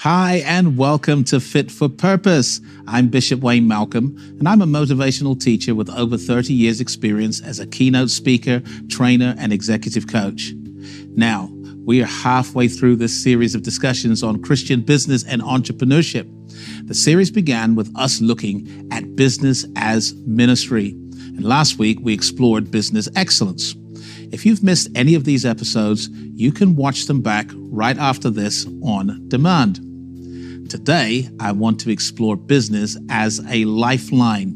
Hi, and welcome to Fit for Purpose. I'm Bishop Wayne Malcolm, and I'm a motivational teacher with over 30 years experience as a keynote speaker, trainer, and executive coach. Now, we are halfway through this series of discussions on Christian business and entrepreneurship. The series began with us looking at business as ministry. And last week, we explored business excellence. If you've missed any of these episodes, you can watch them back right after this on demand. Today, I want to explore business as a lifeline.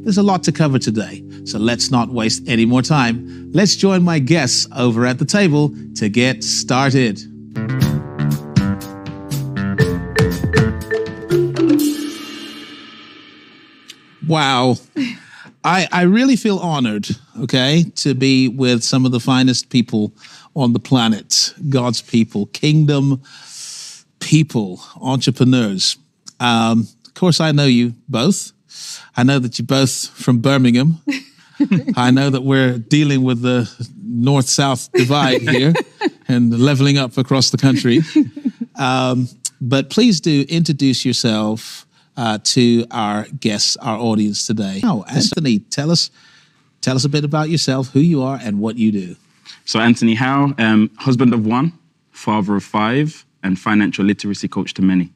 There's a lot to cover today, so let's not waste any more time. Let's join my guests over at the table to get started. Wow. I really feel honored, to be with some of the finest people on the planet, God's people, kingdom people, entrepreneurs. Of course, I know you both. I know that you're both from Birmingham. I know that we're dealing with the north-south divide here and leveling up across the country. But please do introduce yourself to our guests, our audience today. Now, Anthony, tell us a bit about yourself, who you are, and what you do. So Anthony Howe, husband of one, father of five, and financial literacy coach to many.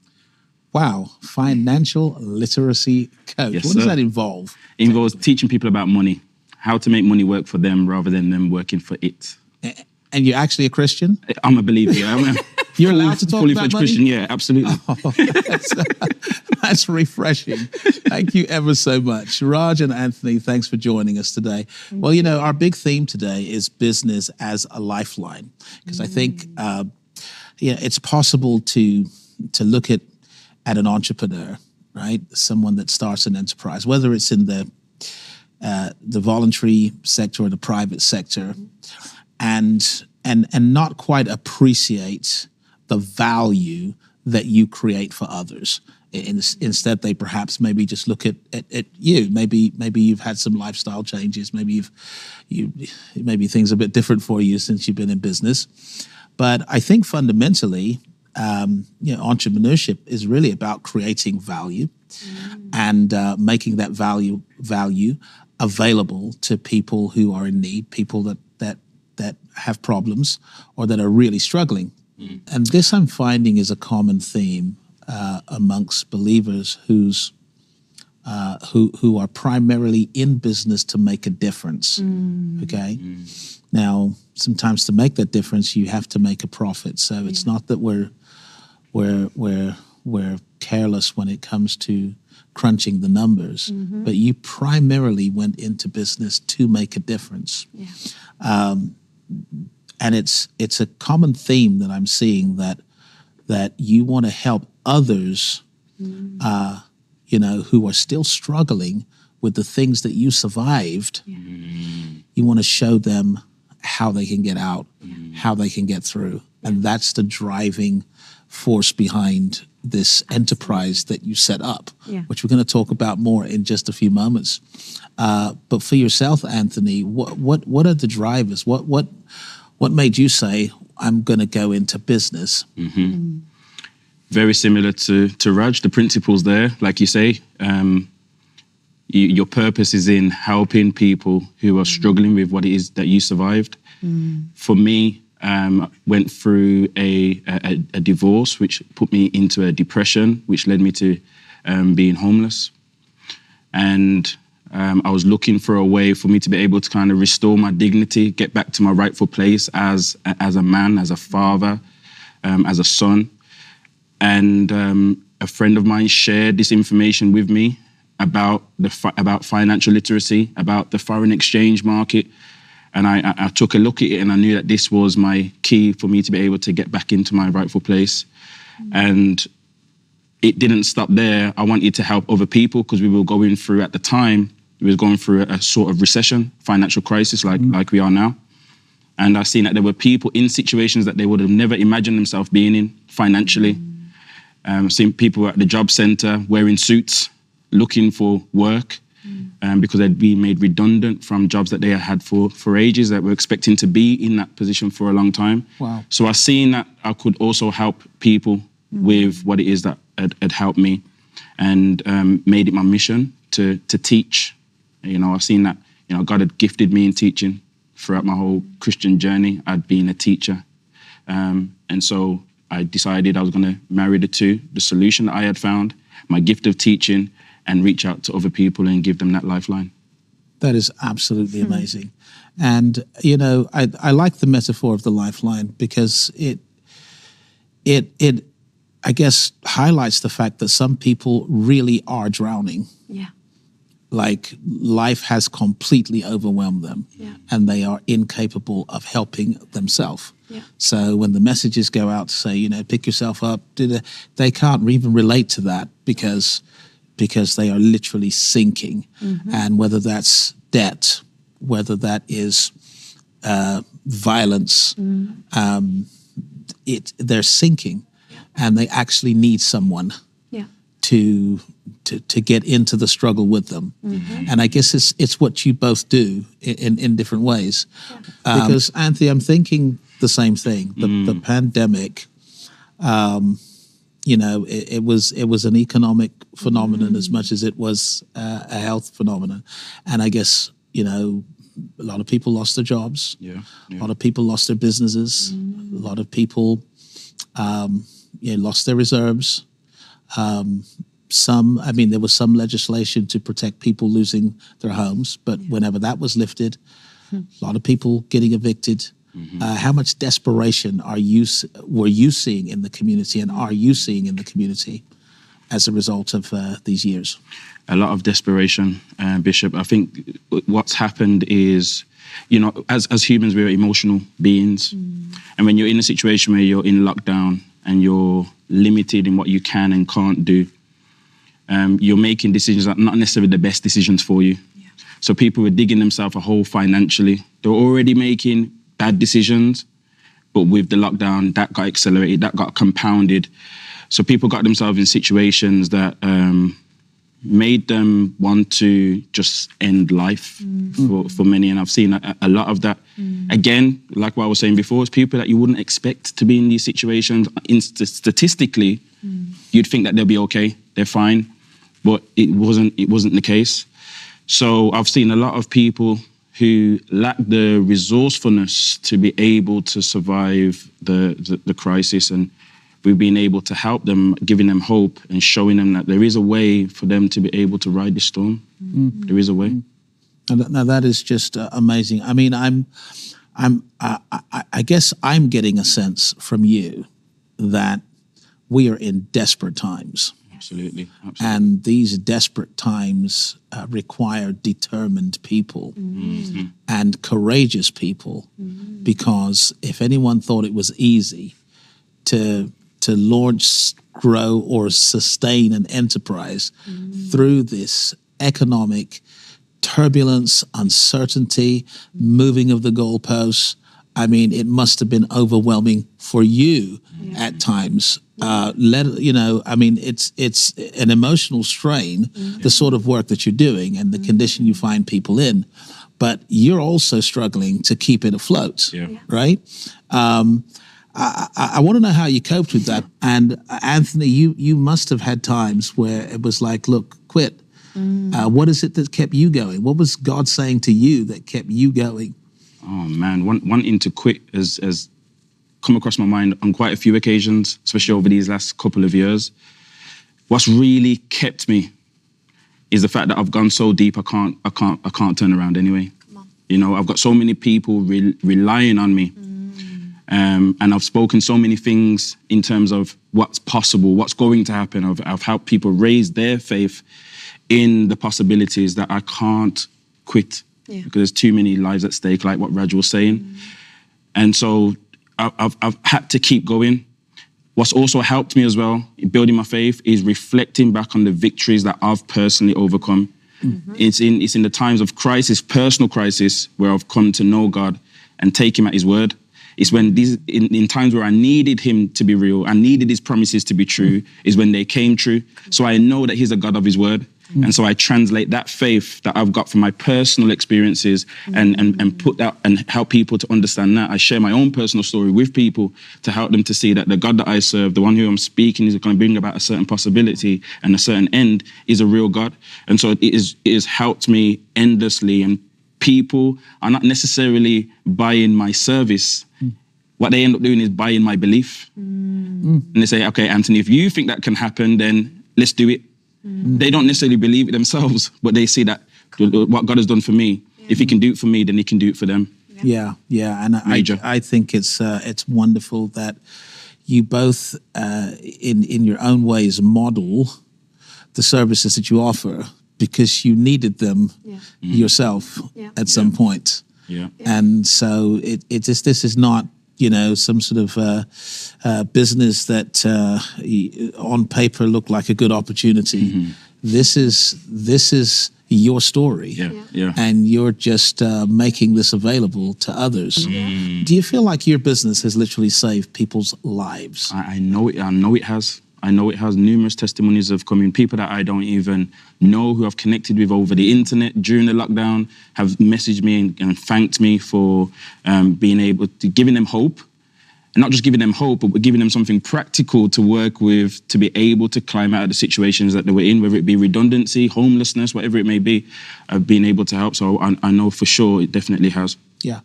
Wow, financial literacy coach. Yes, what does that involve? It involves teaching people about money, how to make money work for them rather than them working for it. And you're actually a Christian? I'm a believer, yeah. You're allowed to talk fully about fledged money? Christian, yeah, absolutely. Oh, that's refreshing. Thank you ever so much. Raj and Anthony, thanks for joining us today. Well, you know, our big theme today is business as a lifeline, because I think it's possible to look at an entrepreneur, right? Someone that starts an enterprise, whether it's in the voluntary sector or the private sector, and not quite appreciate the value that you create for others. Instead, they perhaps maybe just look at you. Maybe you've had some lifestyle changes. Maybe maybe things are a bit different for you since you've been in business. But I think fundamentally, entrepreneurship is really about creating value and making that value available to people who are in need, people that have problems or that are really struggling. And this I'm finding is a common theme amongst believers who are primarily in business to make a difference. Now, sometimes to make that difference, you have to make a profit. So it's not that we're careless when it comes to crunching the numbers, but you primarily went into business to make a difference. And it's a common theme that I'm seeing that you want to help others, who are still struggling with the things that you survived. You want to show them how they can get out, how they can get through. And that's the driving force behind this enterprise that you set up, which we're going to talk about more in just a few moments. But for yourself, Anthony, what are the drivers? What made you say, I'm going to go into business? Very similar to Raj, the principles there, like you say. Your purpose is in helping people who are struggling with what it is that you survived. For me, went through a divorce, which put me into a depression, which led me to being homeless. And I was looking for a way for me to be able to kind of restore my dignity, get back to my rightful place as a man, as a father, as a son. And a friend of mine shared this information with me about financial literacy, about the foreign exchange market. And I took a look at it and I knew that this was my key for me to be able to get back into my rightful place. And it didn't stop there. I wanted to help other people because we were going through, at the time, we were going through a sort of recession, financial crisis like we are now. And I seen that there were people in situations that they would have never imagined themselves being in financially. Seeing people at the job center wearing suits, looking for work. Because they'd been made redundant from jobs that they had for ages, that were expecting to be in that position for a long time. Wow. So I seen that I could also help people with what it is that had helped me, and made it my mission to teach. You know, I've seen that, you know, God had gifted me in teaching throughout my whole Christian journey. I'd been a teacher. And so I decided I was going to marry the two, the solution that I had found, my gift of teaching, and reach out to other people and give them that lifeline. That is absolutely amazing. And, you know, I like the metaphor of the lifeline because it I guess highlights the fact that some people really are drowning. Yeah. Like life has completely overwhelmed them, and they are incapable of helping themselves. Yeah. So when the messages go out to say, you know, pick yourself up, they can't even relate to that because they are literally sinking. And whether that's debt, whether that is violence, they're sinking, and they actually need someone to get into the struggle with them. And I guess it's what you both do in different ways. Because Anthony, I'm thinking the same thing. The pandemic, you know, it was an economic phenomenon as much as it was a health phenomenon. And I guess, you know, a lot of people lost their jobs. A lot of people lost their businesses. A lot of people lost their reserves. There was some legislation to protect people losing their homes, but whenever that was lifted, a lot of people getting evicted. How much desperation were you seeing in the community, and are you seeing in the community as a result of these years? A lot of desperation, Bishop. I think what's happened is, you know, as humans, we're emotional beings. And when you're in a situation where you're in lockdown and you're limited in what you can and can't do, you're making decisions that are not necessarily the best decisions for you. So people were digging themselves a hole financially. They were already making bad decisions, but with the lockdown, that got accelerated, that got compounded. So people got themselves in situations that made them want to just end life for many. And I've seen a lot of that. Again, like what I was saying before, it's people that you wouldn't expect to be in these situations. Statistically, you'd think that they'll be okay, they're fine, but it wasn't the case. So I've seen a lot of people who lack the resourcefulness to be able to survive the crisis, and we've been able to help them, giving them hope and showing them that there is a way for them to be able to ride the storm. There is a way. Now that is just amazing. I mean, I guess I'm getting a sense from you that we are in desperate times. Absolutely. And these desperate times require determined people and courageous people, because if anyone thought it was easy to launch, grow, or sustain an enterprise through this economic turbulence, uncertainty, moving of the goalposts, I mean, it must have been overwhelming for you at times. It's an emotional strain, the sort of work that you're doing and the condition you find people in, but you're also struggling to keep it afloat, right? I want to know how you coped with that. And Anthony, you must have had times where it was like, look, quit. What is it that kept you going? What was God saying to you that kept you going? Oh man, wanting to quit has come across my mind on quite a few occasions, especially over these last couple of years. What's really kept me is the fact that I've gone so deep, I can't turn around anyway. You know, I've got so many people relying on me. And I've spoken so many things in terms of what's possible, what's going to happen. I've helped people raise their faith in the possibilities that I can't quit because there's too many lives at stake, like what Raj was saying. And so I've had to keep going. What's also helped me as well in building my faith is reflecting back on the victories that I've personally overcome. It's in the times of crisis, personal crisis, where I've come to know God and take him at his word. It's when in times where I needed him to be real, I needed his promises to be true, is when they came true. So I know that he's a God of his word. And so I translate that faith that I've got from my personal experiences and put that and help people to understand that. I share my own personal story with people to help them to see that the God that I serve, the one who I'm speaking is going to bring about a certain possibility and a certain end, is a real God. And so it has helped me endlessly. And people are not necessarily buying my service. What they end up doing is buying my belief. And they say, okay, Anthony, if you think that can happen, then let's do it. They don't necessarily believe it themselves, but they see that what God has done for me, if he can do it for me, then he can do it for them. Yeah. And I think it's wonderful that you both, in your own ways, model the services that you offer because you needed them yourself at some point. Yeah. And so this is not, some sort of business that on paper looked like a good opportunity. This is your story, and you're just making this available to others. Do you feel like your business has literally saved people's lives? I know it. I know it has. I know it has. Numerous testimonies have come in. People that I don't even know who I've connected with over the internet during the lockdown have messaged me and thanked me for being able to giving them hope. And not just giving them hope, but giving them something practical to work with to be able to climb out of the situations that they were in, whether it be redundancy, homelessness, whatever it may be, being able to help. So I know for sure it definitely has. Yeah.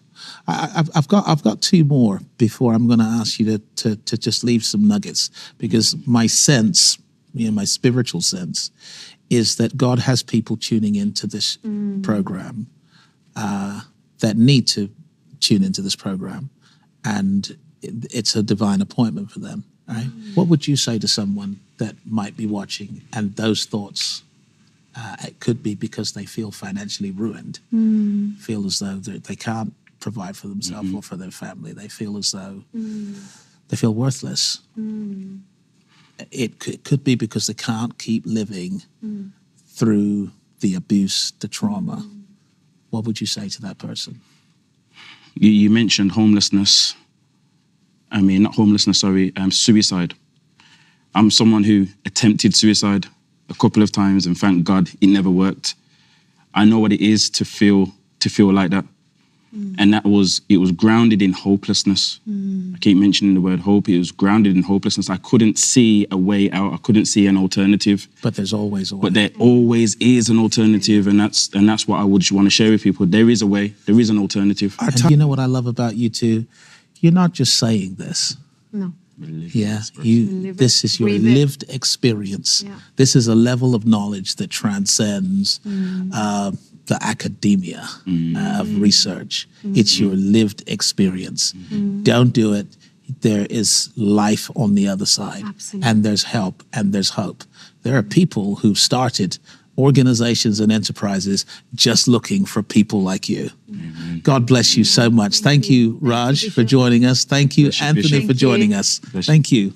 I've got two more before I'm going to ask you to just leave some nuggets, because my sense, my spiritual sense, is that God has people tuning into this program that need to tune into this program, and it's a divine appointment for them. Right? What would you say to someone that might be watching and those thoughts? It could be because they feel financially ruined, feel as though they can't provide for themselves or for their family. They feel as though they feel worthless. It could be because they can't keep living through the abuse, the trauma. What would you say to that person? You mentioned homelessness. I mean, not homelessness, sorry, suicide. I'm someone who attempted suicide a couple of times, and thank God it never worked. I know what it is to feel like that. And it was grounded in hopelessness. I keep mentioning the word hope. It was grounded in hopelessness. I couldn't see a way out. I couldn't see an alternative. But there's always a way. But there always is an alternative, and that's what I would want to share with people. There is a way. There is an alternative. And you know what I love about you two? You're not just saying this. No. This is your lived experience. Yeah. This is a level of knowledge that transcends the academia of research. It's your lived experience. Don't do it. There is life on the other side. Absolutely. And there's help and there's hope. There are people who've started organizations and enterprises just looking for people like you. God bless you so much. Thank you, Raj, for joining us. Thank you, Anthony, for joining us. Thank you.